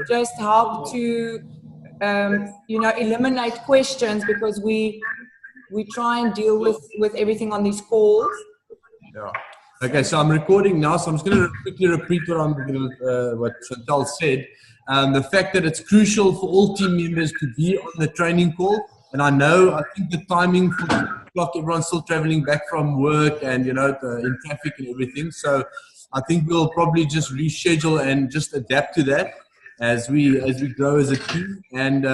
just help to, eliminate questions, because we try and deal with everything on these calls. Yeah. Okay, so I'm recording now, so I'm just going to quickly repeat what Chantal said. The fact that it's crucial for all team members to be on the training call. And I think the timing for 2 o'clock, everyone's still traveling back from work and, in traffic and everything. So I think we'll probably just reschedule and just adapt to that as we grow as a team. And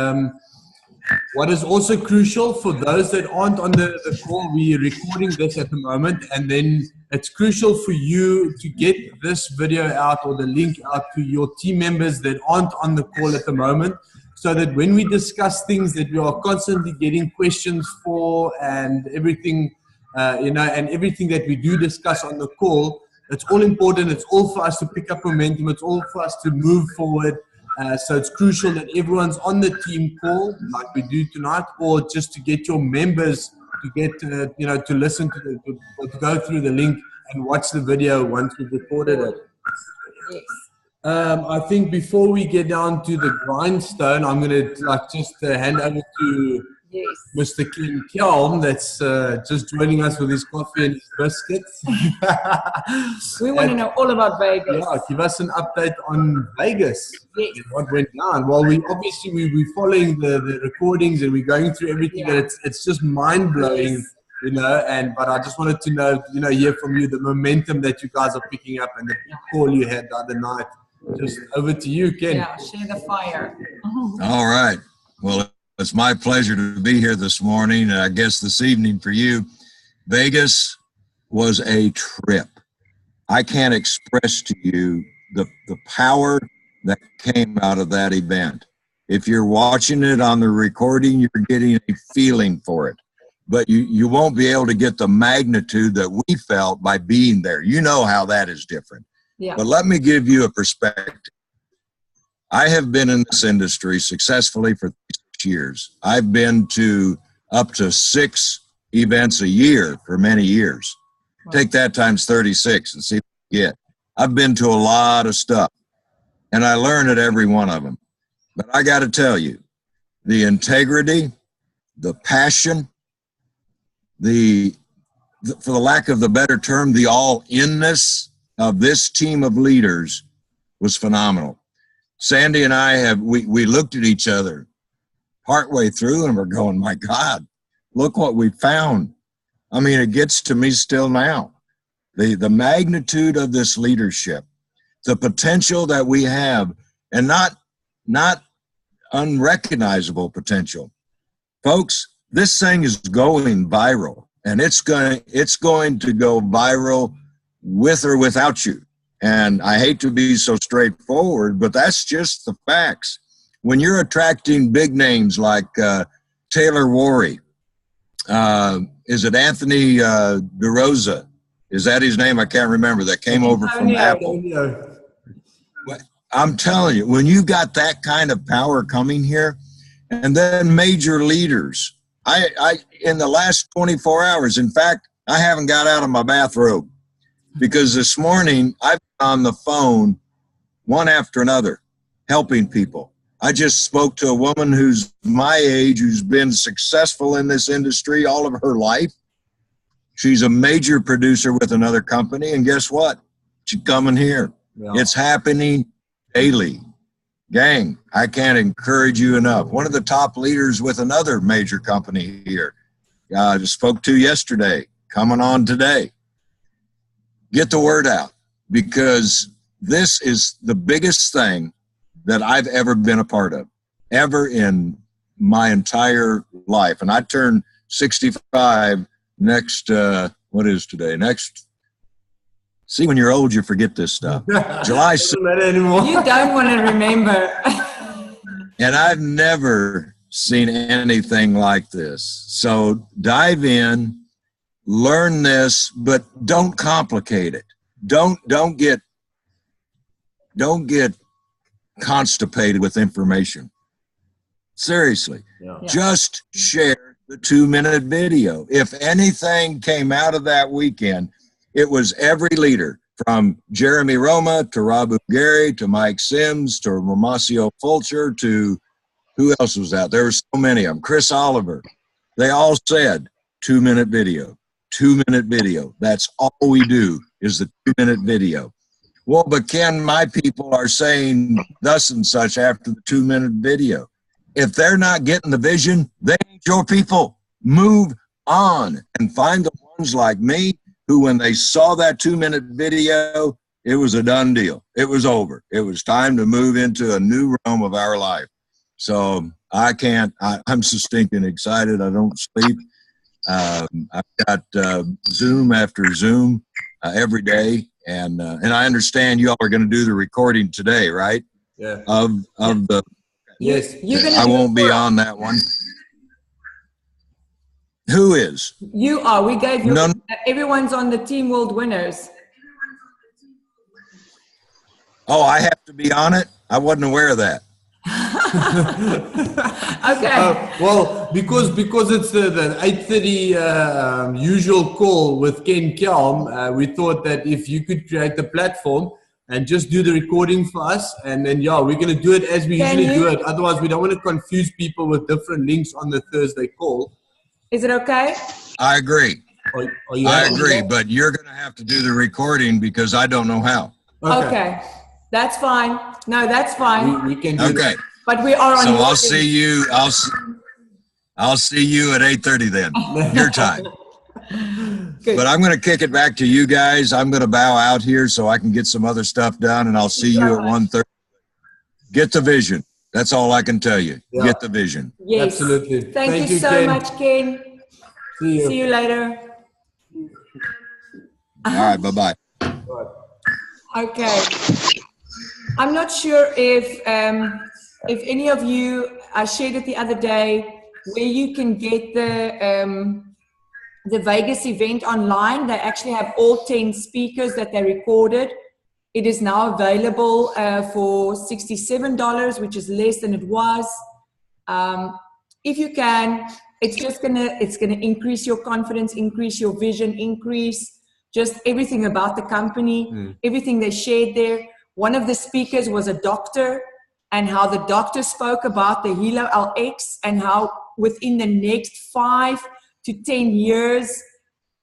what is also crucial for those that aren't on the call, we're recording this at the moment, and then it's crucial for you to get this video out or the link out to your team members that aren't on the call at the moment, so that when we discuss things that we are constantly getting questions for and everything, and everything that we do discuss on the call, it's all important. It's all for us to pick up momentum. It's all for us to move forward. So it's crucial that everyone's on the team call like we do tonight, or just to get your members to get, to listen to go through the link and watch the video once we've recorded it. Yes. I think before we get down to the grindstone, I'm going to just hand over to Mr. Ken Kelm, that's just joining us with his coffee and his biscuits. We want to know all about Vegas. Yeah, give us an update on Vegas. Yes. What went down? Well, we're following the recordings and we're going through everything, and it's just mind-blowing, but I just wanted to hear from you the momentum that you guys are picking up and the call you had the other night. Just over to you, Ken. Yeah, share the fire. All right. Well, it's my pleasure to be here this morning, and I guess this evening for you. Vegas was a trip. I can't express to you the power that came out of that event. If you're watching it on the recording, you're getting a feeling for it. But you won't be able to get the magnitude that we felt by being there. You know how that is different. Yeah. But let me give you a perspective. I have been in this industry successfully for 6 years. I've been to up to 6 events a year for many years. Wow. Take that times 36 and see what you get. I've been to a lot of stuff, and I learn at every one of them. But I got to tell you, the integrity, the passion, for the lack of the better term, the all-inness of this team of leaders was phenomenal. Sandy and I we looked at each other partway through and we're going, my God, look what we found. I mean, it gets to me still now. The magnitude of this leadership, the potential that we have, and not unrecognizable potential. Folks, this thing is going viral, and it's going to go viral with or without you. And I hate to be so straightforward, but that's just the facts. When you're attracting big names like Taylor Worry, is it Anthony DeRosa? Is that his name? I can't remember. That came over from Apple. I'm telling you, when you got that kind of power coming here, and then major leaders, I in the last 24 hours, in fact, I haven't got out of my bathrobe because this morning I've been on the phone one after another, helping people. I just spoke to a woman who's my age, who's been successful in this industry all of her life. She's a major producer with another company, and guess what? She's coming here. Yeah. It's happening daily. Gang, I can't encourage you enough. One of the top leaders with another major company here, I just spoke to yesterday, coming on today. Get the word out, because this is the biggest thing that I've ever been a part of, ever in my entire life. And I turn 65 next, what is today? See, when you're old, you forget this stuff. July 6th. You don't want to remember. And I've never seen anything like this. So dive in, learn this, but don't complicate it. Don't get constipated with information. Seriously. Yeah. Just share the 2-minute video. If anything came out of that weekend, it was every leader from Jeremy Roma to Rob Ugari to Mike Sims to Romasio Fulcher to who else was out? There were so many of them. Chris Oliver. They all said 2-minute video, 2-minute video. That's all we do is the 2-minute video. Well, but Ken, my people are saying thus and such after the 2-minute video. If they're not getting the vision, they ain't your people. Move on and find the ones like me who, when they saw that 2-minute video, it was a done deal. It was over. It was time to move into a new realm of our life. So I'm so stinking excited. I don't sleep. I've got Zoom after Zoom every day. And I understand you all are going to do the recording today, right? Yeah. Of the. Yes. I won't be on that one. Who is? You are. We gave you. None. Everyone's on the Team World Winners. Oh, I have to be on it? I wasn't aware of that. Okay. Well, because it's the 8:30 usual call with Ken Kelm, we thought that if you could create the platform and just do the recording for us, and then we're going to do it as we usually do it. Otherwise, we don't want to confuse people with different links on the Thursday call. Is it okay? I agree. I agree, But but you're going to have to do the recording because I don't know how. Okay. That's fine. No, that's fine. We can do Okay. that. But we are on. So your I'll link. see you. I'll see you at 8:30 then, your time. Good. But I'm going to kick it back to you guys. I'm going to bow out here so I can get some other stuff done, and I'll see you at 1:30. Get the vision. That's all I can tell you. Yeah. Get the vision. Yes. Absolutely. Thank you so Ken. much, Ken. See you later. All right. Bye-bye. Okay. I'm not sure if any of you, I shared it the other day, where you can get the Vegas event online. They actually have all 10 speakers that they recorded. It is now available for $67, which is less than it was. If you can, it's gonna increase your confidence, increase your vision, increase just everything about the company, everything they shared there. One of the speakers was a doctor, and how the doctor spoke about the Hilo LX and how within the next 5 to 10 years,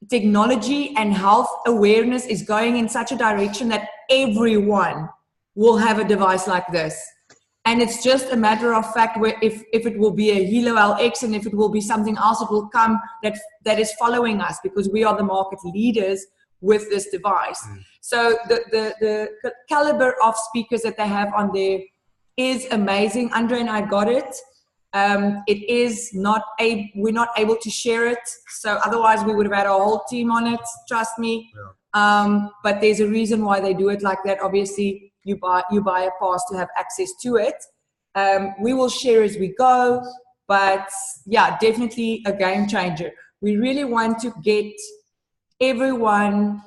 technology and health awareness is going in such a direction that everyone will have a device like this. And it's just a matter of fact where if it will be a Hilo LX and if it will be something else, it will come that is following us, because we are the market leaders with this device. So the caliber of speakers that they have on there is amazing. Andre and I got it. It is not we're not able to share it. So otherwise we would have had a whole team on it. Trust me. Yeah. But there's a reason why they do it like that. Obviously you buy a pass to have access to it. We will share as we go, but yeah, definitely a game changer. We really want to get everyone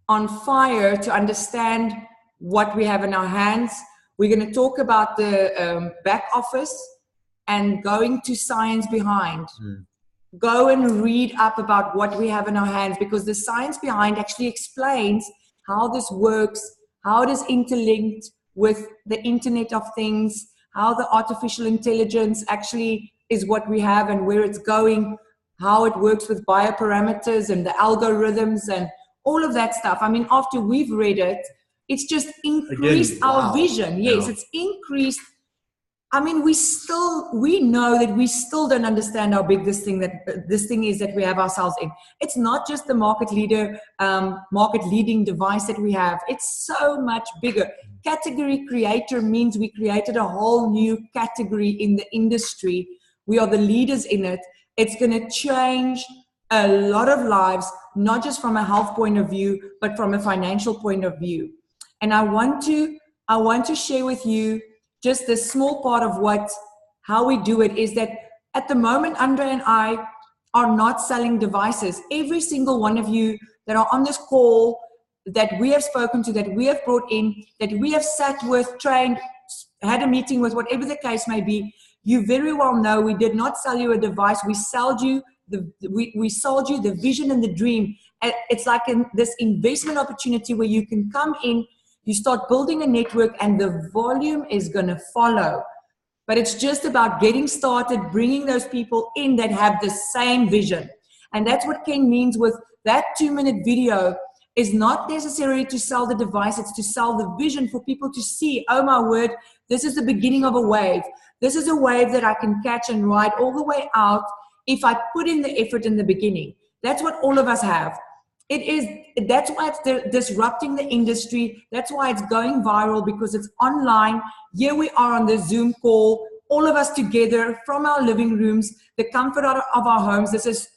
on fire to understand what we have in our hands. We're going to talk about the back office and going to science behind. Go and read up about what we have in our hands, because the science behind actually explains how this works, how it is interlinked with the Internet of Things, how the artificial intelligence actually is what we have and where it's going, how it works with bioparameters and the algorithms and all of that stuff. I mean, after we've read it, it's just increased our vision. Yes, it's increased. I mean, we know that we still don't understand how big this thing is that we have ourselves in. It's not just the market leading device that we have. It's so much bigger. Category creator means we created a whole new category in the industry. We are the leaders in it. It's going to change a lot of lives, not just from a health point of view, but from a financial point of view. And I want to share with you just the small part of how we do it is that at the moment, Andre and I are not selling devices. Every single one of you that are on this call, that we have spoken to, that we have brought in, that we have sat with, trained, had a meeting with, whatever the case may be, you very well know we did not sell you a device. We sold you the vision and the dream. it's like this investment opportunity where you can come in, you start building a network, and the volume is going to follow. But it's just about getting started, bringing those people in that have the same vision. And that's what Ken means with that 2-minute video. Is not necessarily to sell the device, it's to sell the vision for people to see, oh my word, this is the beginning of a wave. This is a wave that I can catch and ride all the way out if I put in the effort in the beginning. That's what all of us have. That's why it's disrupting the industry. That's why it's going viral, because it's online. Here we are on the Zoom call, all of us together from our living rooms, the comfort of our homes. This is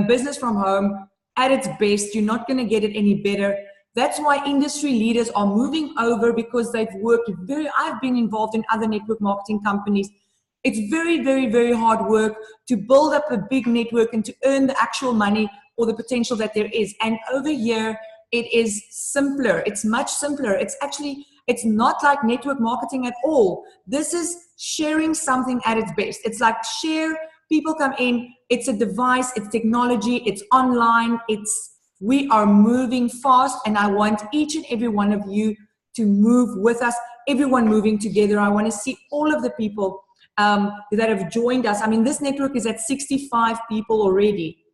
business from home. At its best, you're not going to get it any better. That's why industry leaders are moving over, because they've worked I've been involved in other network marketing companies. It's very, very, very hard work to build up a big network and to earn the actual money or the potential that there is. And over here, it is simpler. It's much simpler. It's not like network marketing at all. This is sharing something at its best. It's like people come in, it's a device, it's technology, it's online, we are moving fast, and I want each and every one of you to move with us, everyone moving together. I want to see all of the people that have joined us. I mean, this network is at 65 people already.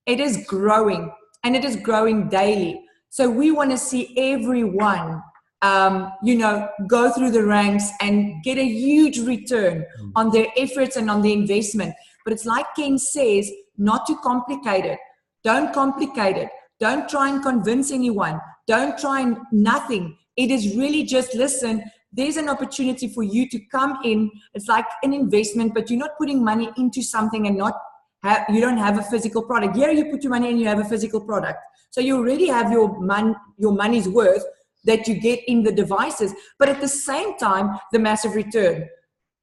It is growing, and it is growing daily. So we want to see everyone go through the ranks and get a huge return on their efforts and on their investment. But it's like Ken says, not to complicate it. Don't complicate it. Don't try and convince anyone. Don't try and nothing. It is really just listen. There's an opportunity for you to come in. It's like an investment, but you're not putting money into something and you don't have a physical product. Here you put your money and you have a physical product. So you already have your money's worth that you get in the devices, but at the same time, the massive return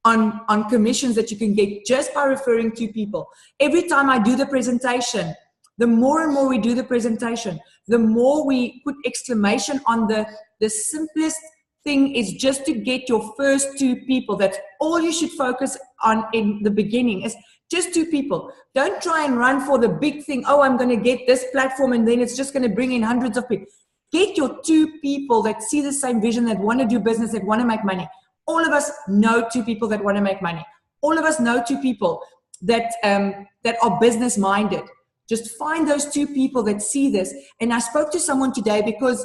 on commissions that you can get just by referring to people. Every time I do the presentation, the more and more we do the presentation, the more we put exclamation on the simplest thing is just to get your first 2 people. That's all you should focus on in the beginning, is just 2 people. Don't try and run for the big thing. Oh, I'm going to get this platform and then it's just going to bring in hundreds of people. Get your 2 people that see the same vision, that want to do business, that want to make money. All of us know 2 people that want to make money. All of us know 2 people that are business minded. Just find those 2 people that see this. And I spoke to someone today because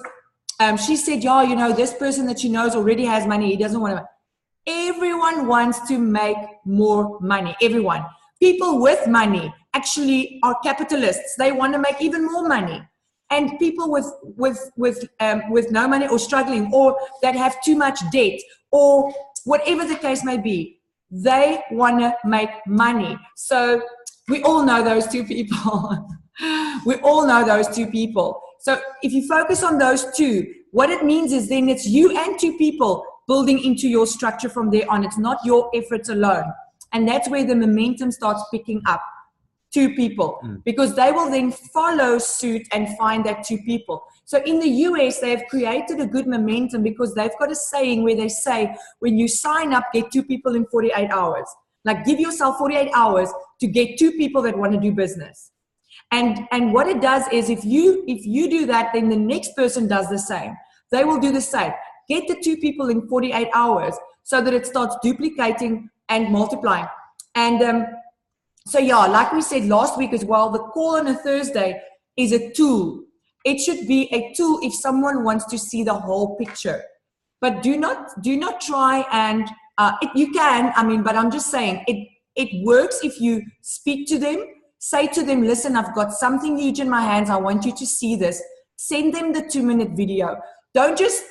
she said, this person that she knows already has money. He doesn't want to. Everyone wants to make more money. Everyone. People with money actually are capitalists. They want to make even more money. And people with no money or struggling or that have too much debt or whatever the case may be, they want to make money. So we all know those 2 people. We all know those 2 people. So if you focus on those 2, what it means is then it's you and 2 people building into your structure from there on. It's not your efforts alone. And that's where the momentum starts picking up. 2 people, because they will then follow suit and find that 2 people. So in the US, they have created a good momentum because they've got a saying where they say, when you sign up, get 2 people in 48 hours. Like give yourself 48 hours to get 2 people that want to do business. And what it does is if you do that, then the next person does the same. They will do the same. Get the 2 people in 48 hours so that it starts duplicating and multiplying. And so yeah, like we said last week as well, the call on a Thursday is a tool. It should be a tool if someone wants to see the whole picture. But do not try and, you can, but I'm just saying, it works if you speak to them, say to them, listen, I've got something huge in my hands, I want you to see this. Send them the 2-minute video. Don't just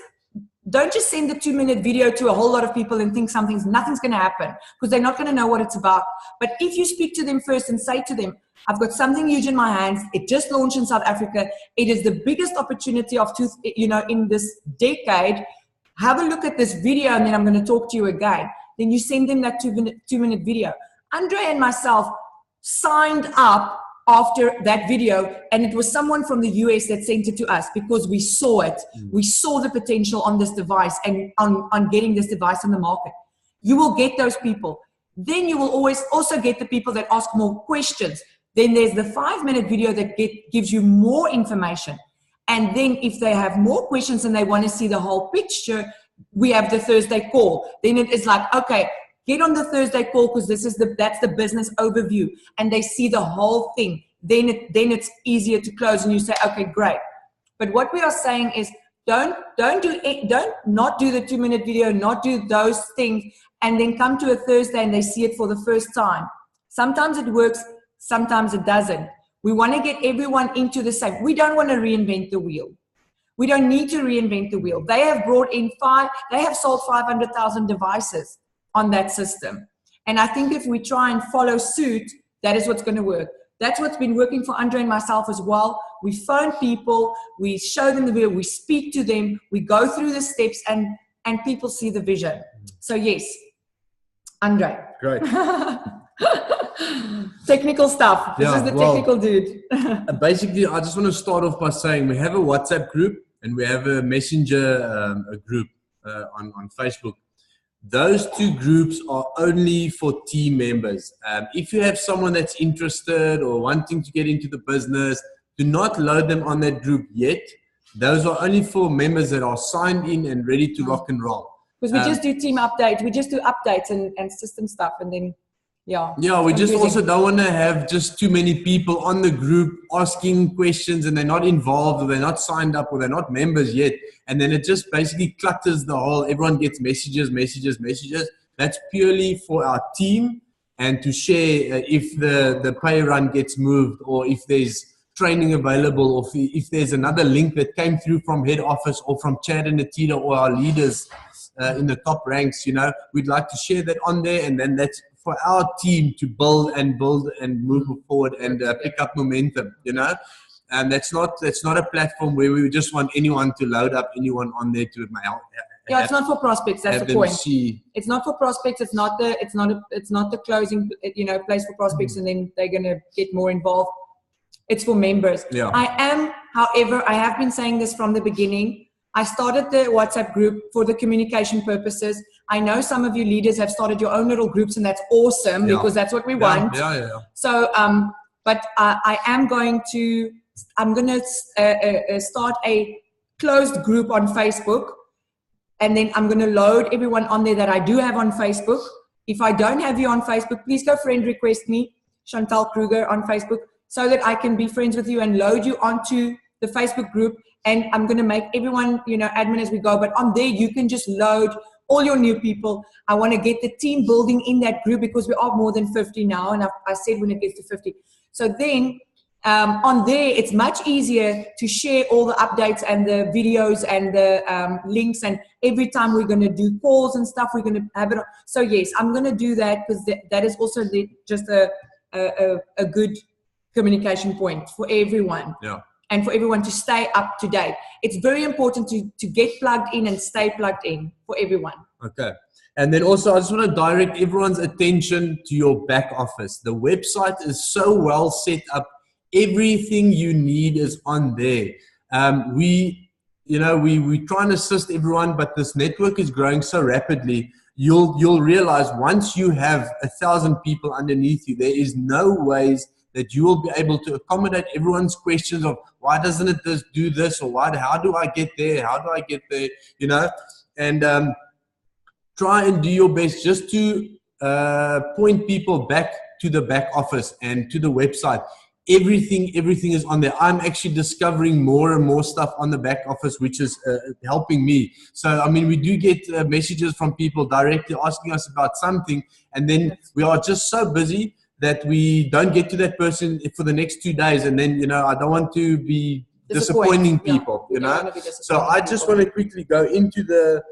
send the 2-minute video to a whole lot of people and think nothing's going to happen because they're not going to know what it's about. But if you speak to them first and say to them, I've got something huge in my hands. It just launched in South Africa. It is the biggest opportunity in this decade. Have a look at this video and then I'm going to talk to you again. Then you send them that 2-minute video. Andre and myself signed up after that video, and it was someone from the US that sent it to us because we saw it. We saw the potential on this device and on getting this device on the market. You will get those people. Then you will always also get the people that ask more questions. Then there's the 5-minute video that gives you more information. And then if they have more questions and they want to see the whole picture, we have the Thursday call. Then it is like, okay, get on the Thursday call because that's the business overview. And they see the whole thing. Then it's easier to close and you say, okay, great. But what we are saying is don't not do the 2-minute video, not do those things, and then come to a Thursday and they see it for the first time. Sometimes it works, sometimes it doesn't. We want to get everyone into the same. We don't want to reinvent the wheel. We don't need to reinvent the wheel. They have brought in they have sold 500,000 devices on that system. And I think if we try and follow suit, that is what's going to work. That's what's been working for Andre and myself as well. We phone people, we show them the video, we speak to them, we go through the steps, and people see the vision. So yes, Andre. Great. Technical stuff. This is the technical dude. Basically, I just want to start off by saying we have a WhatsApp group and we have a Messenger a group on Facebook. Those two groups are only for team members. If you have someone that's interested or wanting to get into the business, do not load them on that group yet. Those are only for members that are signed in and ready to rock and roll. Because we just do team updates. We just do updates and system stuff, and then Yeah, we just also don't want to have just too many people on the group asking questions and they're not involved or they're not signed up or they're not members yet. And then it just basically clutters the whole, everyone gets messages. That's purely for our team and to share if the pay run gets moved or if there's training available or if there's another link that came through from head office or from Chad and Natita or our leaders in the top ranks, we'd like to share that on there, and then that's for our team to build and move forward and pick up momentum, and that's not a platform where we just want anyone to load up anyone on there to it's not for prospects. That's the point. It's not for prospects. It's not the closing place for prospects, and then they're gonna get more involved. It's for members. Yeah. However, I have been saying this from the beginning. I started the WhatsApp group for the communication purposes. I know some of you leaders have started your own little groups, and that's awesome because that's what we want. Yeah. So, but I'm going to start a closed group on Facebook, and then I'm going to load everyone on there that I do have on Facebook. If I don't have you on Facebook, please go friend request me, Chantal Kruger, on Facebook, so that I can be friends with you and load you onto the Facebook group. And I'm going to make everyone, admin as we go. But on there, you can just load all your new people. I want to get the team building in that group because we are more than 50 now. And I said when it gets to 50. So then on there, it's much easier to share all the updates and the videos and the links. And every time we're going to do calls and stuff, we're going to have it. So yes, I'm going to do that because that is also just a good communication point for everyone. Yeah. And for everyone to stay up to date. It's very important to get plugged in and stay plugged in for everyone. Okay. And then also, I just want to direct everyone's attention to your back office. The website is so well set up. Everything you need is on there. We try and assist everyone, but this network is growing so rapidly. You'll realize once you have 1,000 people underneath you, there is no ways that you will be able to accommodate everyone's questions of why doesn't it do this or how do I get there? How do I get there? And try and do your best just to point people back to the back office and to the website. Everything is on there. I'm actually discovering more and more stuff on the back office, which is helping me. So, we do get messages from people directly asking us about something, and then we are just so busy that we don't get to that person for the next 2 days. And then, I don't want to be disappointing people, So I just want to quickly go into the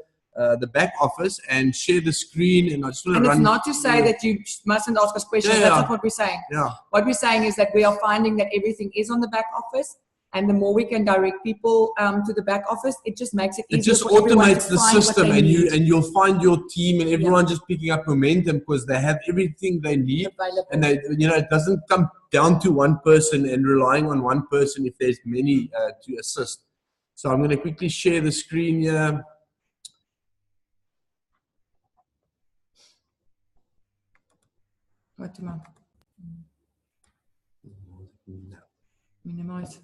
back office and share the screen. And I just want to it's not to say that you mustn't ask us questions. That's not what we're saying. Yeah. What we're saying is that we are finding that everything is on the back office. And the more we can direct people to the back office, it just makes it easier. It just automates the system, and you'll find your team and everyone just picking up momentum because they have everything they need available. And it doesn't come down to one person and relying on one person if there's many to assist. So I'm going to quickly share the screen here. No. Minimize.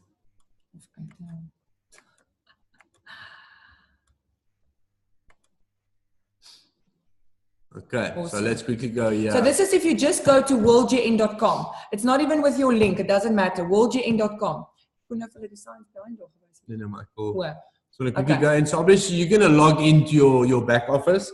Okay, so Awesome. let's quickly go here. So this is if you just go to worldgn.com. It's not even with your link. It doesn't matter. worldgn.com. No, Michael. Where? So let's quickly go in. So obviously you're going to log into your back office.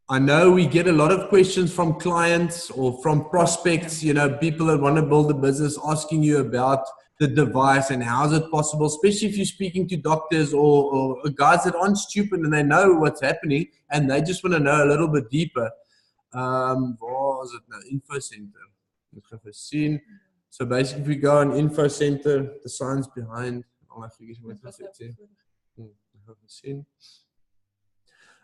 I know we get a lot of questions from clients or from prospects, you know, people that want to build a business asking you about the device and how is it possible, especially if you're speaking to doctors or guys that aren't stupid and they know what's happening and they just want to know a little bit deeper. What is it now? Info Center. So basically if we go on Info Center, the signs behind,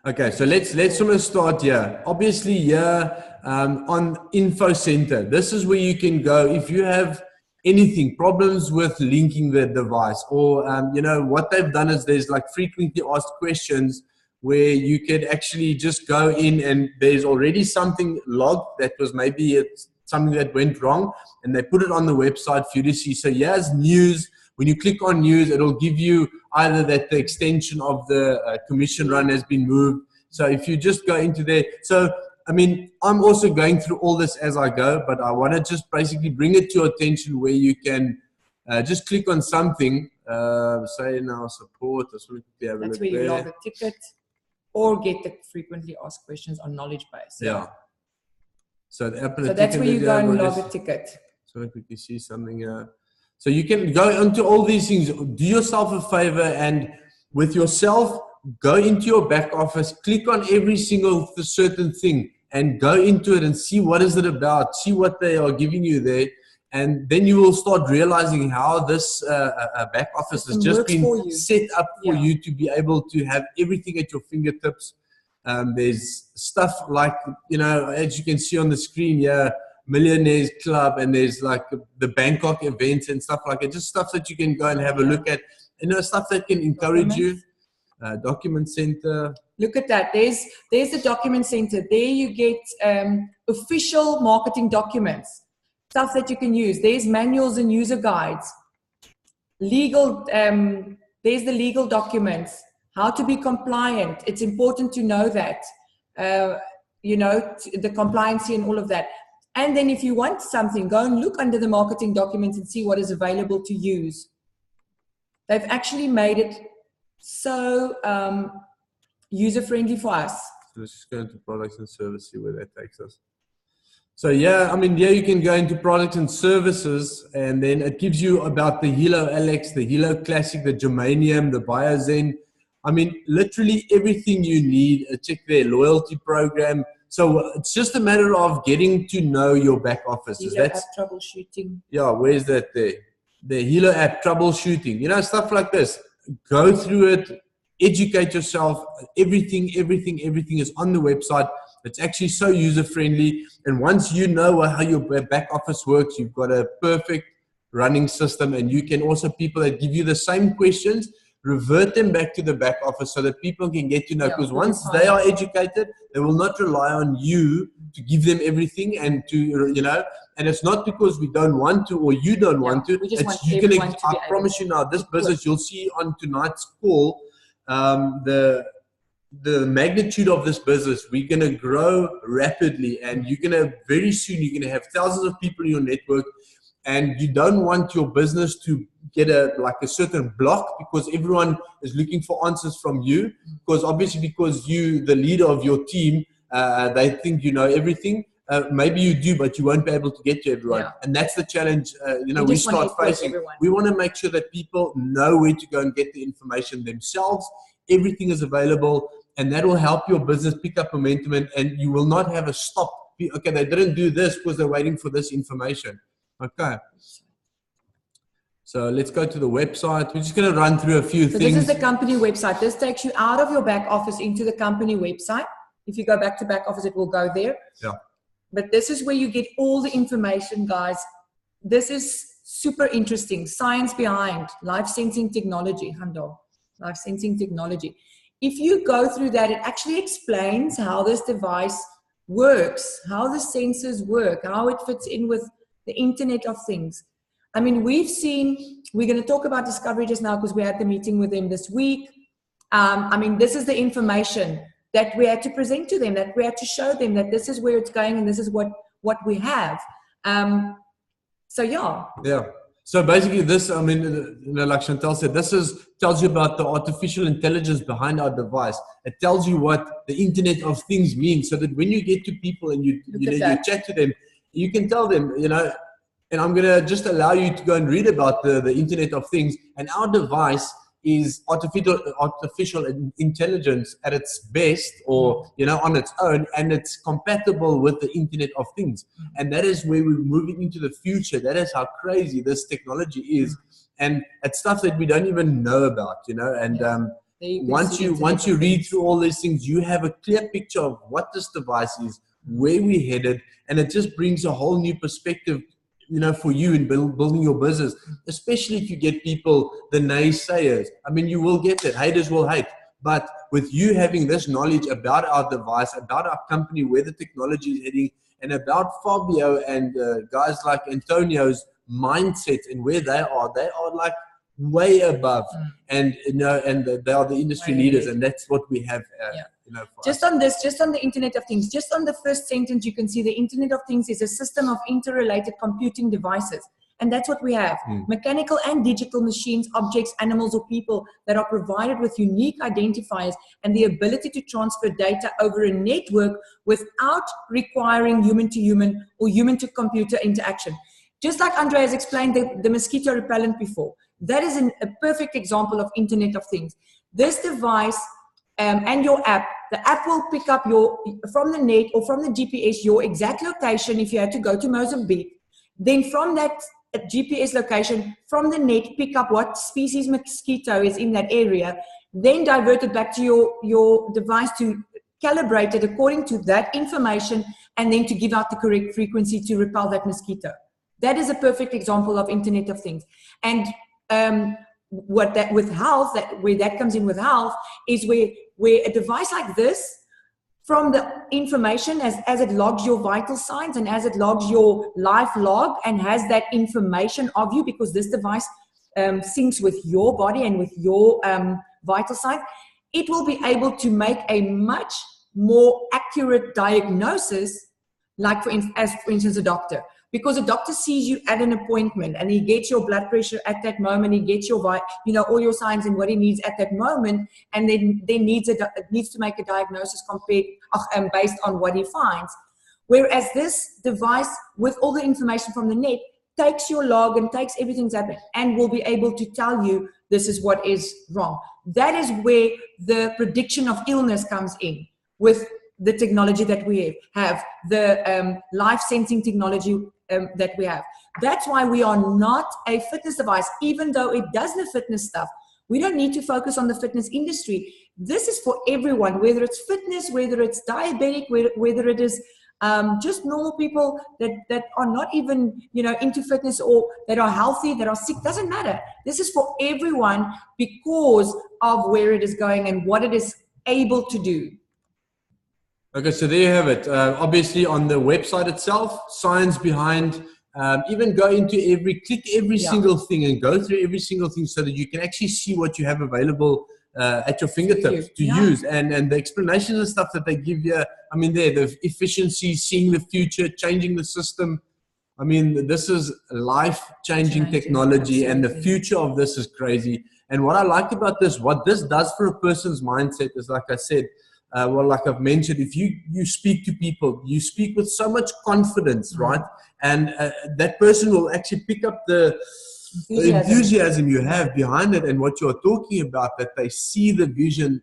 okay, so let's sort of start here. Obviously here on Info Center, this is where you can go if you have anything, problems with linking the device or, you know, what they've done is there's like frequently asked questions where you could actually just go in and there's already something logged that was maybe it's something that went wrong and they put it on the website for you to see. So here's news. When you click on news, it'll give you either that the extension of the commission run has been moved. So if you just go into there, so I mean, I'm also going through all this as I go, but I want to just basically bring it to your attention where you can just click on something, say now support. That's where you log a ticket or get the frequently asked questions on knowledge base. Yeah. So that's where you go and log a ticket. So if we can see something here. So you can go into all these things. Do yourself a favor and with yourself, go into your back office, click on every single certain thing and go into it and see what is it about, see what they are giving you there. And then you will start realizing how this back office has just been set up for you to be able to have everything at your fingertips. There's stuff like, you know, as you can see on the screen here, Millionaires Club, and there's like the Bangkok events and stuff like it, just stuff that you can go and have a look at, you know, stuff that can encourage you. Document Center. Look at that. There's the Document Center. There you get official marketing documents, stuff that you can use. There's manuals and user guides. Legal. There's the legal documents. How to be compliant. It's important to know that. You know, the compliancy and all of that. And then if you want something, go and look under the marketing documents and see what is available to use. They've actually made it so user-friendly for us. So let's just go into products and services, see where that takes us. So yeah, I mean, yeah, you can go into products and services, and then it gives you about the Hilo Alex, the Hilo Classic, the Germanium, the BioZen. I mean, literally everything you need. Check their loyalty program. So it's just a matter of getting to know your back office. Hilo app troubleshooting. Yeah, where's that there? The Hilo app troubleshooting. You know, stuff like this. Go through it, educate yourself. Everything is on the website. It's actually so user-friendly. And once you know how your back office works, you've got a perfect running system. And you can also, people that give you the same questions, revert them back to the back office so that people can get to know. Because once they are educated, they will not rely on you to give them everything and to, you know, and it's not because we don't want to or you don't want to. It's you're gonna, I promise you now, this business, you'll see on tonight's call, the magnitude of this business. We're going to grow rapidly, and you're going to, very soon, you're going to have thousands of people in your network, and you don't want your business to get a certain block because everyone is looking for answers from you, because obviously because you, the leader of your team, they think you know everything. Maybe you do, but you won't be able to get to everyone. Yeah. And that's the challenge, you know, we start facing. We want to make sure that people know where to go and get the information themselves. Everything is available, and that will help your business pick up momentum, and you will not have a stop. Okay, they didn't do this because they're waiting for this information. Okay. So let's go to the website. We're just going to run through a few things. This is the company website. This takes you out of your back office into the company website. If you go back to back office, it will go there. Yeah. But this is where you get all the information, guys. This is super interesting. Science behind life sensing technology. Handel, life sensing technology. If you go through that, it actually explains how this device works, how the sensors work, how it fits in with the Internet of Things. I mean, we're going to talk about Discovery just now because we had the meeting with them this week. I mean, this is the information that we had to present to them, that we had to show them that this is where it's going and this is what we have. So, yeah. Yeah. So basically this, I mean, you know, like Chantal said, tells you about the artificial intelligence behind our device. It tells you what the Internet of Things means, so that when you get to people and you chat to them, you can tell them, you know, and I'm going to just allow you to go and read about the Internet of Things. And our device is artificial intelligence at its best, or, you know, on its own, and it's compatible with the Internet of Things. And that is where we're moving into the future. That is how crazy this technology is. And it's stuff that we don't even know about, you know, and once you read through all these things, you have a clear picture of what this device is, where we're headed, and it just brings a whole new perspective, you know, for you in building your business, especially if you get people, the naysayers. I mean, you will get that. Haters will hate. But with you having this knowledge about our device, about our company, where the technology is heading, and about Fabio and guys like Antonio's mindset and where they are like way above. And, you know, and they are the industry leaders, and that's what we have. You know, just on the Internet of Things, just on the first sentence, you can see the Internet of Things is a system of interrelated computing devices. And that's what we have. Mechanical and digital machines, objects, animals, or people that are provided with unique identifiers and the ability to transfer data over a network without requiring human-to-human or human-to-computer interaction. Just like Andre has explained the mosquito repellent before. That is a perfect example of Internet of Things. This device and your app, the app will pick up from the net or from the GPS your exact location if you had to go to Mozambique. Then from that GPS location, from the net, pick up what species mosquito is in that area, then divert it back to your device to calibrate it according to that information, and then to give out the correct frequency to repel that mosquito. That is a perfect example of Internet of Things. And where that comes in with health is where a device like this, from the information as it logs your vital signs and as it logs your life log and has that information of you, because this device syncs with your body and with your vital signs, it will be able to make a much more accurate diagnosis, like for instance a doctor. Because a doctor sees you at an appointment and he gets your blood pressure at that moment, he gets your, all your signs and what he needs at that moment, and then needs to make a diagnosis based on what he finds. Whereas this device, with all the information from the net, takes your log and takes everything's happening and will be able to tell you this is what is wrong. That is where the prediction of illness comes in with the technology that we have, the life sensing technology that we have. That's why we are not a fitness device, even though it does the fitness stuff. We don't need to focus on the fitness industry. This is for everyone, whether it's fitness, whether it's diabetic, whether it is just normal people that are not even, into fitness, or that are healthy, that are sick, doesn't matter. This is for everyone because of where it is going and what it is able to do. Okay, so there you have it. Obviously on the website itself, science behind, even go into click every single thing and go through every single thing so that you can actually see what you have available at your fingertips to use. And the explanations and stuff that they give you, I mean, the efficiency, seeing the future, changing the system. I mean, this is life-changing technology, and the future of this is crazy. And what I like about this, what this does for a person's mindset is, like I said, like I've mentioned, if you speak to people, you speak with so much confidence, right? And that person will actually pick up the enthusiasm you have behind it and what you're talking about, that they see the vision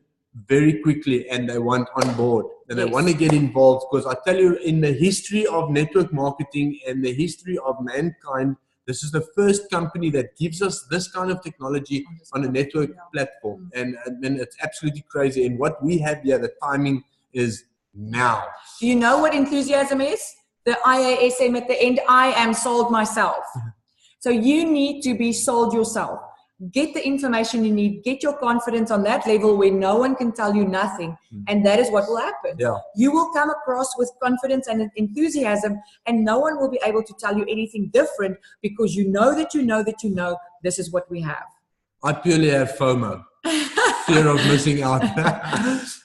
very quickly and they want on board and they want to get involved. Because I tell you, in the history of network marketing and the history of mankind, this is the first company that gives us this kind of technology on a network platform. And it's absolutely crazy. And what we have here, the timing is now. Do you know what enthusiasm is? The IASM at the end, I am sold myself. So you need to be sold yourself. get the information you need, get your confidence on that level where no one can tell you nothing. And that is what will happen. Yeah. You will come across with confidence and enthusiasm, and no one will be able to tell you anything different, because you know that you know that you know this is what we have. I purely have FOMO, fear of missing out.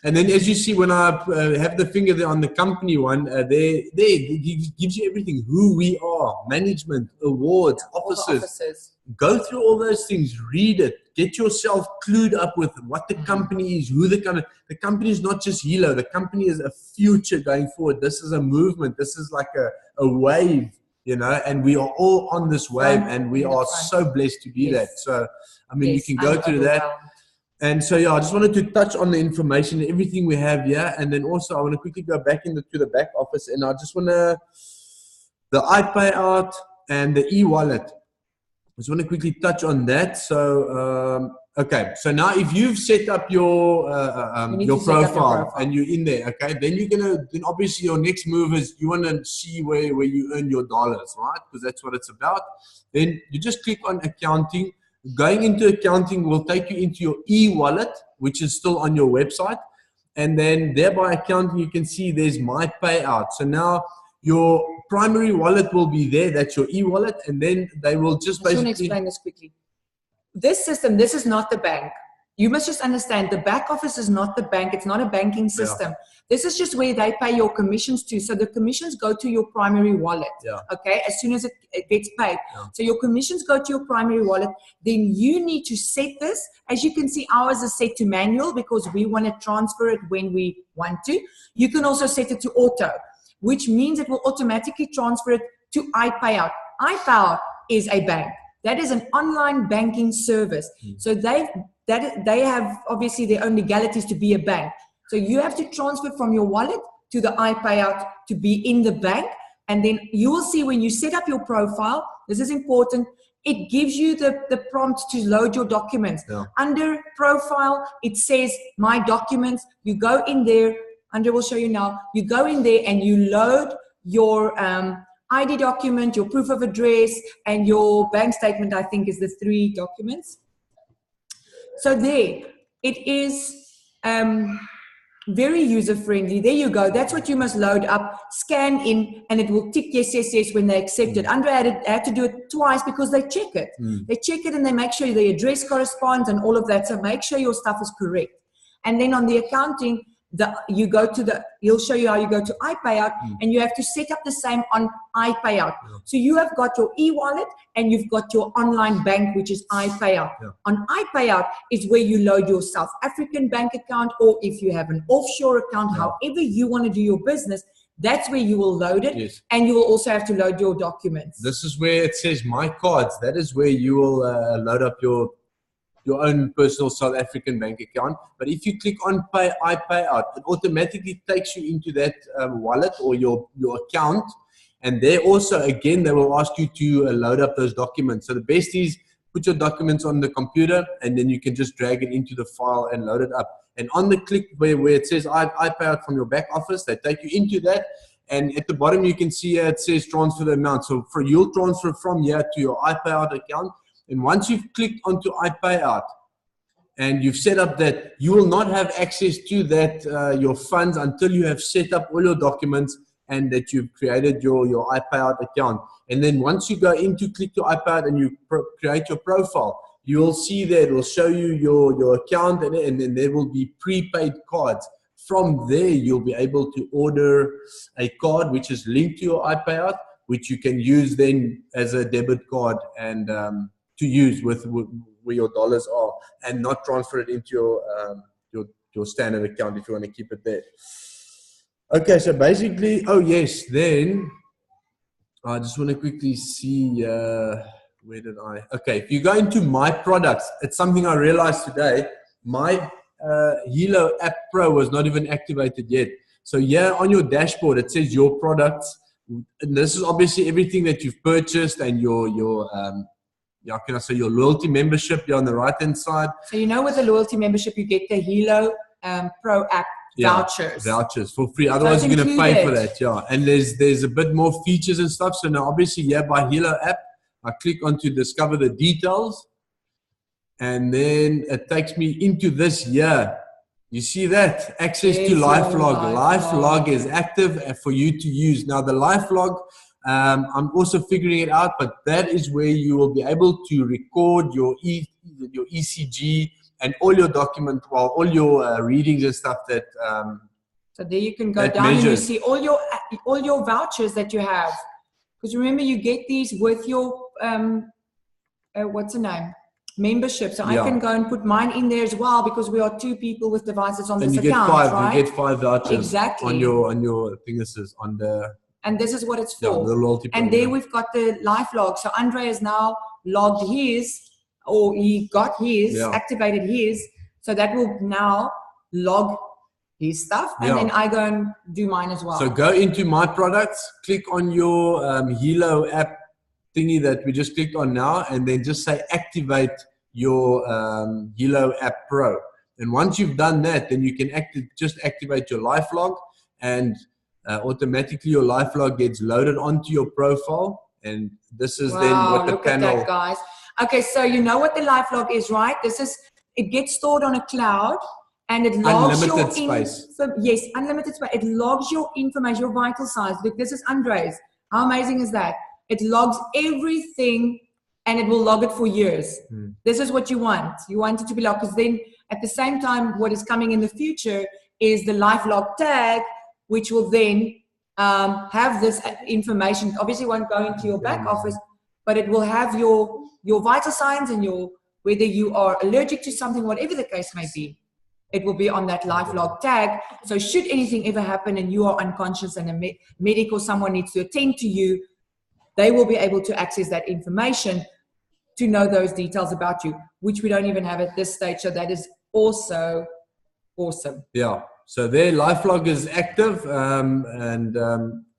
And then, as you see, when I have the finger there on the company one, it gives you everything: who we are, management, awards, officers. Go through all those things, read it, get yourself clued up with what the company is, who the company is. Not just Hilo. The company is a future going forward. This is a movement. This is like a wave, you know, and we are all on this wave, and we are so blessed to be that. So, I mean, you can go through that. And so, yeah, I just wanted to touch on the information, everything we have here. And then also, I want to quickly go back to the back office, and I just want to, the iPayout and the e-wallet. I just want to quickly touch on that. So, okay. So now if you've set up your profile and you're in there, okay, then you're going to, then obviously your next move is you want to see where you earn your dollars, right? Because that's what it's about. Then you just click on accounting. Going into accounting will take you into your e-wallet, which is still on your website. And then there by accounting, you can see there's my payout. So now your primary wallet will be there. That's your e-wallet. And then they will just basically... I want to explain this quickly. This system, this is not the bank. You must just understand, the back office is not the bank. It's not a banking system. Yeah. This is just where they pay your commissions to. So the commissions go to your primary wallet, okay, as soon as it gets paid. Yeah. So your commissions go to your primary wallet. Then you need to set this. As you can see, ours is set to manual because we want to transfer it when we want to. You can also set it to auto, which means it will automatically transfer it to iPayout. iPayout is a bank. That is an online banking service. So they have obviously their own legalities to be a bank. So you have to transfer from your wallet to the iPayout to be in the bank. And then you will see when you set up your profile, this is important, it gives you the prompt to load your documents. Yeah. Under profile, it says my documents. You go in there, Andre will show you now, you go in there and you load your ID document, your proof of address, and your bank statement, I think is the 3 documents. So there, it is very user-friendly. There you go. That's what you must load up, scan in, and it will tick yes, yes, yes when they accept it. Andre had to do it twice because they check it. They check it and they make sure the address corresponds and all of that. So make sure your stuff is correct. And then on the accounting, he'll show you how you go to iPayout, and you have to set up the same on iPayout. Yeah. So you have got your e-wallet and you've got your online bank, which is iPayout. Yeah. On iPayout is where you load your South African bank account, or if you have an offshore account, however you want to do your business, that's where you will load it. Yes. And you will also have to load your documents. This is where it says my cards. That is where you will load up your own personal South African bank account. But if you click on iPayout, it automatically takes you into that wallet or your account. And there also, again, they will ask you to load up those documents. So the best is put your documents on the computer, and then you can just drag it into the file and load it up. And on the click where it says iPayout from your back office, they take you into that. And at the bottom, you can see it says transfer the amount. So you'll transfer from here to your iPayout account. And once you've clicked onto iPayout and you've set up that, you will not have access to that, your funds, until you have set up all your documents and that you've created your iPayout account. And then once you go in to click your iPayout and you create your profile, you will see that it will show you your account, and then there will be prepaid cards. From there, you'll be able to order a card which is linked to your iPayout, which you can use then as a debit card and to use with where your dollars are, and not transfer it into your standard account if you want to keep it there. Okay, so basically, then I just want to quickly see, okay, if you go into my products, it's something I realized today, my Hilo App Pro was not even activated yet. So here on your dashboard, it says your products, and this is obviously everything that you've purchased and your loyalty membership here on the right-hand side. So with the loyalty membership, you get the Hilo Pro app vouchers for free. Otherwise, you're going to pay for that. Yeah, and there's a bit more features and stuff. So now, obviously, by Hilo app, I click on to discover the details, and then it takes me into this year. You see that? Access to There's your LifeLog. LifeLog. LifeLog is active for you to use. Now the LifeLog, I'm also figuring it out, but that is where you will be able to record your ECG and all your document, well, all your readings and stuff that. So there you can go That down and you measures. see all your vouchers that you have. Because remember, you get these with your what's the name? Membership. So Yeah. I can go and put mine in there as well because we are 2 people with devices on And this you get account, 5. right? You get 5 vouchers Exactly. on your thing. This is on the And this is what it's for. the loyalty And program. there we've got the LifeLog. So Andre has now logged his, or he got his, Yeah. activated his. So that will now log his stuff. And Yeah. then I go and do mine as well. So go into My Products, click on your Hilo app thingy that we just clicked on now, and then just say activate your Hilo app Pro. And once you've done that, then you can just activate your LifeLog, and automatically your LifeLog gets loaded onto your profile. And this is then what the look panel. at that, guys. Okay, so you know what the LifeLog is, right? It gets stored on a cloud and it logs Unlimited your space. Yes, unlimited space. It logs your information, your vital signs. Look, this is Andre's. How amazing is that? It logs everything and it will log it for years. This is what you want. You want it to be logged, because then at the same time, what is coming in the future is the LifeLog tag, which will then have this information. Obviously, it won't go into your back office, but it will have your vital signs and whether you are allergic to something, whatever the case may be. It will be on that LifeLog tag. So should anything ever happen and you are unconscious and a medic or someone needs to attend to you, they will be able to access that information to know those details about you, which we don't even have at this stage. So that is also awesome. Yeah. So their LifeLog is active,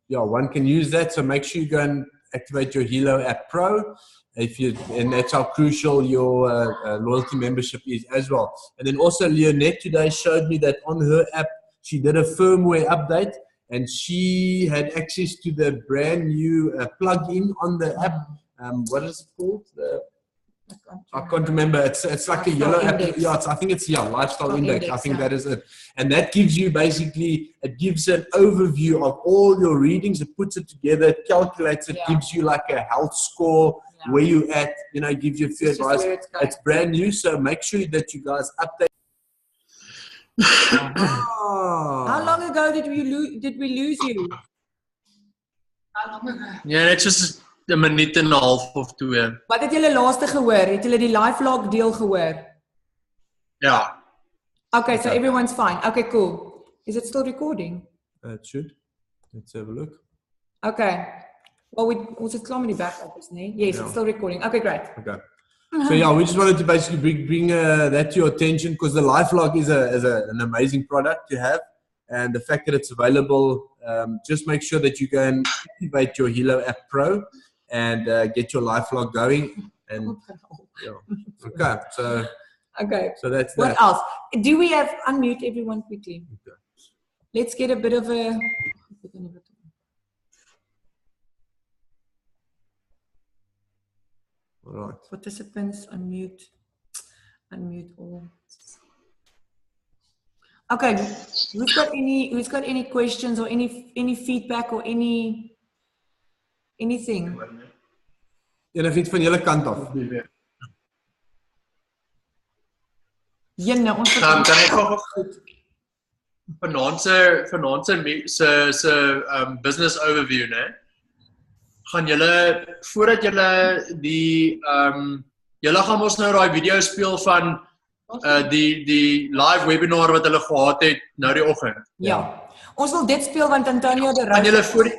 one can use that. So make sure you go and activate your Hilo app Pro. And that's how crucial your loyalty membership is as well. And then also Leonette today showed me that on her app, she did a firmware update and she had access to the brand new plug-in on the app. What is it called? I can't remember. It's like a yellow app. Yeah, I think it's Lifestyle Index. I think that is it. And that gives you it gives an overview of all your readings. It puts it together, it calculates it, gives you like a health score, where you at, gives you a few advice. It's brand new, so make sure that you guys update. How long ago did we lose you? Ja, net soos 'n minuut en 'n half of 2. Wat het julle laaste gehoor? Het julle die LifeLog deel gehoor? Ja. Okay, so everyone's fine. Okay, cool. Is it still recording? It should. Let's have a look. Okay. Well, was it klaar met die back office, nee? Yes, it's still recording. Okay, great. Okay. So we just wanted to basically bring that to your attention, because the LifeLog is an amazing product to have, and the fact that it's available, just make sure that you go and activate your Hilo app Pro and get your LifeLog going. And okay, so that's what that. else? Do we have unmute everyone quickly? Okay. Let's get a bit of a. All right. Participants, unmute all. Okay, who's got any questions or any feedback or anything? Enigiets van julle kant af. Ja, ons Kan ek gou vanaand se business overview, né? Gaan julle voordat julle julle gaan ons nou daai video speel van die live webinar wat hulle gehad het nou die oggend. Ja. Ons wil dit speel want Antonio de Gaan julle voor die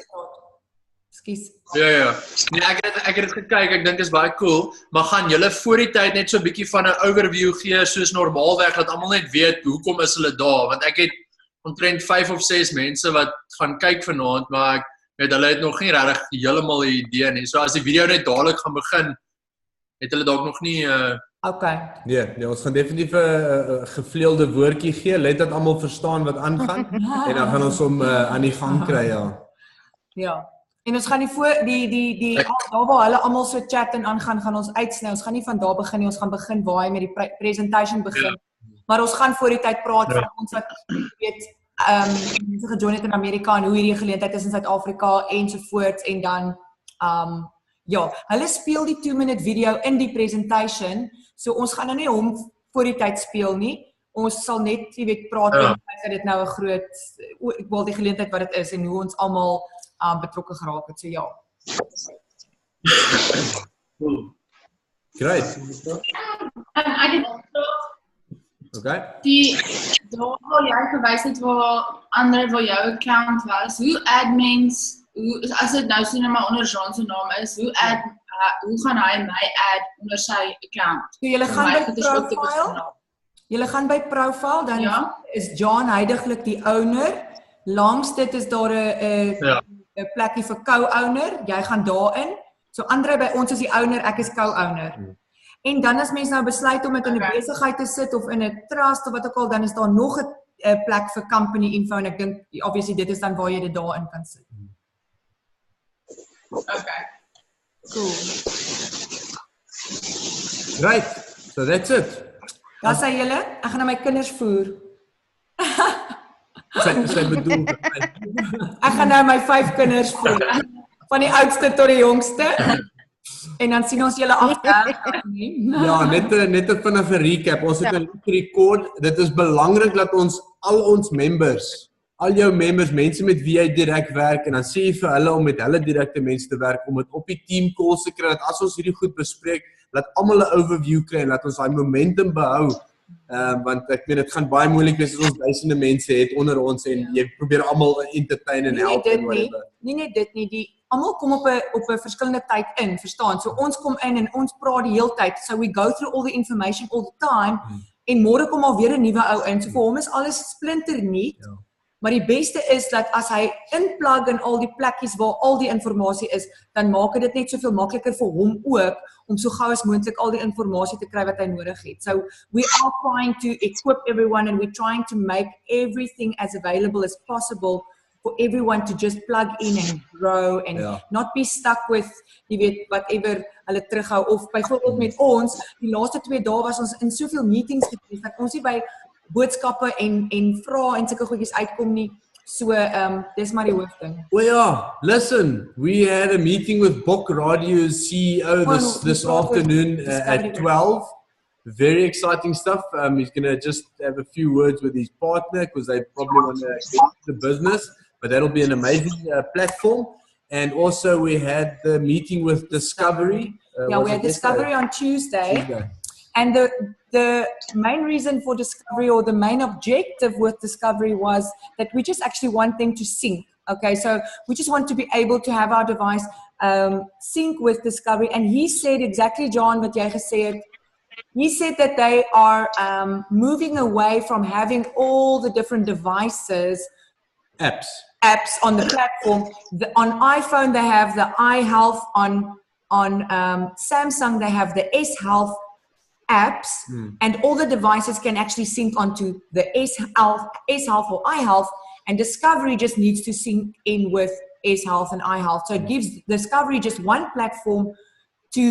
Ekskuus. Ja. Nee, ek het dit gekyk. Ek dink is baie cool, maar gaan julle voor die tyd net so 'n bietjie van 'n overview gee soos normaalweg dat almal net weet hoekom is hulle daar, want ek het omtrent 5 of 6 mense wat gaan kyk vanaand, maar ek weet hulle het nog nie regtig heeltemal 'n idee nie. So as die video net dadelik gaan begin, het hulle dalk nog nie Okay. Nee, ons gaan definitief 'n gevleelde woordjie gee, let dat almal verstaan wat aangaan en dan gaan ons hom aan die gang kry, ja. Ja. En ons gaan nie voor daar waar hulle almal so chat en aangaan, gaan ons uitsny. Ons gaan nie van daar begin nie, ons gaan begin waar hy met die presentation begin. Maar ons gaan voor die tyd praat van ons wat weet mense gejoin het in Amerika en hoe hierdie geleentheid is in Suid-Afrika ensovoorts en dan ja, hulle speel die 2-minute video in die presentation, so ons gaan nou nie hom voor die tyd speel nie. Ons sal net, jy weet, praat oor dat dit nou 'n groot ek wil die geleentheid wat dit is en hoe ons almal betrokke geraak het. So ja. Great. Ek het Okay. die daar waar jy verwys het waar ander waar jou account was, hoe admins, as dit nou sien maar onder Jean se naam is, hoe gaan hy my add onder sy account? So julle gaan by profile, dan is John huidiglik die owner. Langs dit is daar 'n plekkie vir co-owner. Jy gaan daarin. So Andre by ons is die owner, ek is co-owner. En dan as mens nou besluit om dit in 'n besigheid te sit of in 'n trust of wat ook al, dan is daar nog 'n plek vir company info en ek dink obviously dit is dan waar jy dit daarin kan sit. Okay. Cool. Right. So that's it. Daar sê julle, ek gaan na my kinders voer. Sy bedoel. Ek gaan nou my 5 kinders voer. Van die oudste tot die jongste. En dan sien ons julle agter. Ja, net 'n vinnige recap. Ons het 'n rekord. Dit is belangrik dat ons al ons members, al jou members, mense met wie jy direk werk en dan sê jy vir hulle om met hulle direkte mense te werk om dit op die team calls te kry dat as ons hierdie goed bespreek, laat almal 'n overview kry en laat ons daai momentum behou. Want ek weet dit gaan baie moeilik wees as ons duisende mense het onder ons en jy probeer almal entertain en help en whatever. Nie net dit nie, die almal kom op 'n verskillende tyd in, verstaan? So ons kom in en ons praat die hele tyd. So we go through all the information all the time en môre kom al weer 'n nuwe ou in. So vir hom is alles splinternuut. Ja. Maar die beste is dat as hy inplug in al die plekkies waar al die inligting is, dan maak dit net soveel makliker vir hom ook om so gou as moontlik al die inligting te kry wat hy nodig het. So we are trying to equip everyone and we're trying to make everything as available as possible for everyone to just plug in and grow and not be stuck with, jy weet, whatever hulle terughou of byvoorbeeld met ons, die laaste 2 dae was ons in soveel meetings gewees dat ons nie by boodskappe en vrae en sulke goedjies uitkom nie. So dis maar die hoofding. Well, yeah, listen, we had a meeting with Bok Radio's CEO this afternoon at 12. Very exciting stuff. He's going to just have a few words with his partner because they probably want to get into the business, but that'll be an amazing platform. And also we had the meeting with Discovery. We had Discovery on Tuesday. And the main reason for Discovery, or the main objective with Discovery, was that we just actually want them to sync. Okay, so we just want to be able to have our device sync with Discovery. And he said exactly, John, what jy gesê het. He said that they are moving away from having all the different devices, apps on the platform. On iPhone, they have the iHealth. On Samsung, they have the S Health apps, and all the devices can actually sync onto the S Health or iHealth, and Discovery just needs to sync in with S Health and iHealth. So it gives Discovery just one platform to,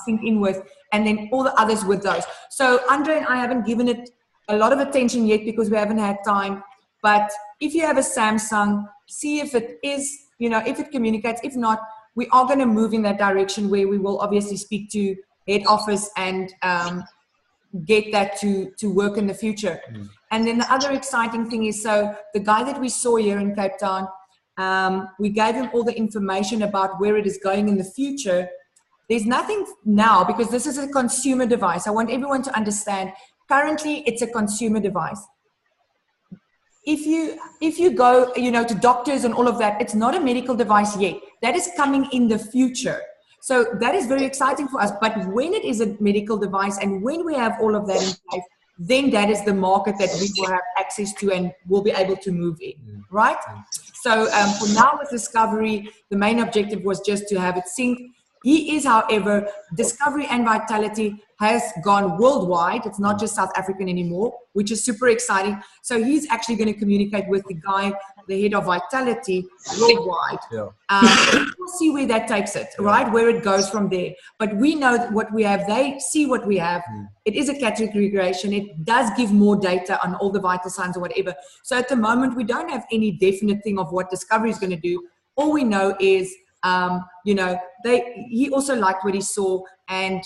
sync in with, and then all the others with those. So Andre and I haven't given it a lot of attention yet because we haven't had time. But if you have a Samsung, see if it is, if it communicates. If not, we are going to move in that direction where we will obviously speak to head office and get that to work in the future. And then the other exciting thing is, so the guy that we saw here in Cape Town, we gave him all the information about where it is going in the future. There's nothing now because this is a consumer device. I want everyone to understand, currently it's a consumer device. If you go, to doctors and all of that, it's not a medical device yet. That is coming in the future. So that is very exciting for us. But when it is a medical device and when we have all of that in place, then that is the market that we will have access to and will be able to move in, right? So for now with Discovery, the main objective was just to have it sync. He is, however, Discovery and Vitality has gone worldwide. It's not just South African anymore, which is super exciting. So he's actually going to communicate with the guy, the head of Vitality, worldwide. Yeah. We'll see where that takes it, right? Where it goes from there. But we know that what we have, they see what we have. It is a category creation. It does give more data on all the vital signs or whatever. So at the moment, we don't have any definite thing of what Discovery is going to do. All we know is, you know, he also liked what he saw, and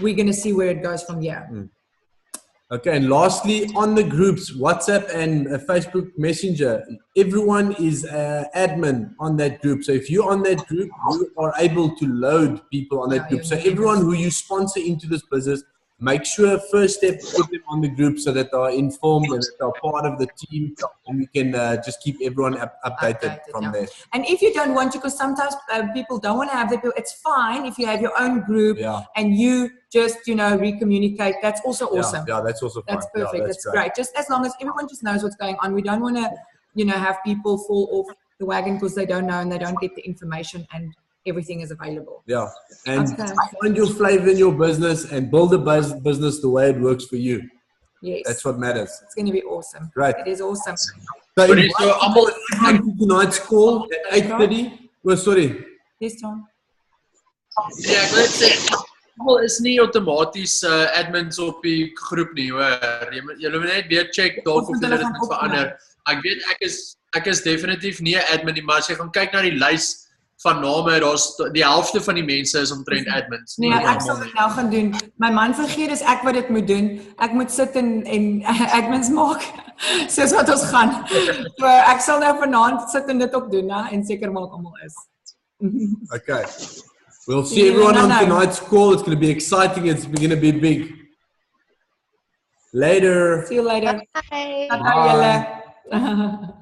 we're going to see where it goes from here. Okay, and lastly, on the groups, WhatsApp and Facebook Messenger, everyone is admin on that group. So if you're on that group, you are able to load people on that group. So everyone who you sponsor into this business, make sure first step, put them on the group so that they are informed and that they are part of the team, and we can just keep everyone updated from there. And if you don't want to, because sometimes people don't want to have the people, it's fine if you have your own group and you just, you know, recommunicate. That's also awesome. Yeah, that's also fine. That's perfect. Yeah, that's great. Just as long as everyone just knows what's going on. We don't want to, you know, have people fall off the wagon because they don't know and they don't get the information, and everything is available. Yeah, and find your flavor in your business and build a business the way it works for you. Yes. That's what matters. It's going to be awesome. Great. It is awesome. So everyone to tonight's call at 8:30. Oh, sorry. Yes, John. Ja, ek wil net sê, almal is nie outomaties admins op die groep nie, hoor. Jy moet net weer check dalk of hulle dit moet verander. Ek weet ek is definitief nie 'n admin nie, maar as jy gaan kyk na die lys van name, daar's die helfte van die mense is omtrent admins. Nee, ek sal dit nou gaan doen. My man vergeet, dis ek wat dit moet doen. Ek moet sit en admins maak. Soos wat ons gaan. So ek sal nou vanaand sit en dit ook doen, né, en seker maak almal is. Okay. We'll see everyone on tonight's call. It's going to be exciting. It's going to be big. Later. See you later. Bye. Bye.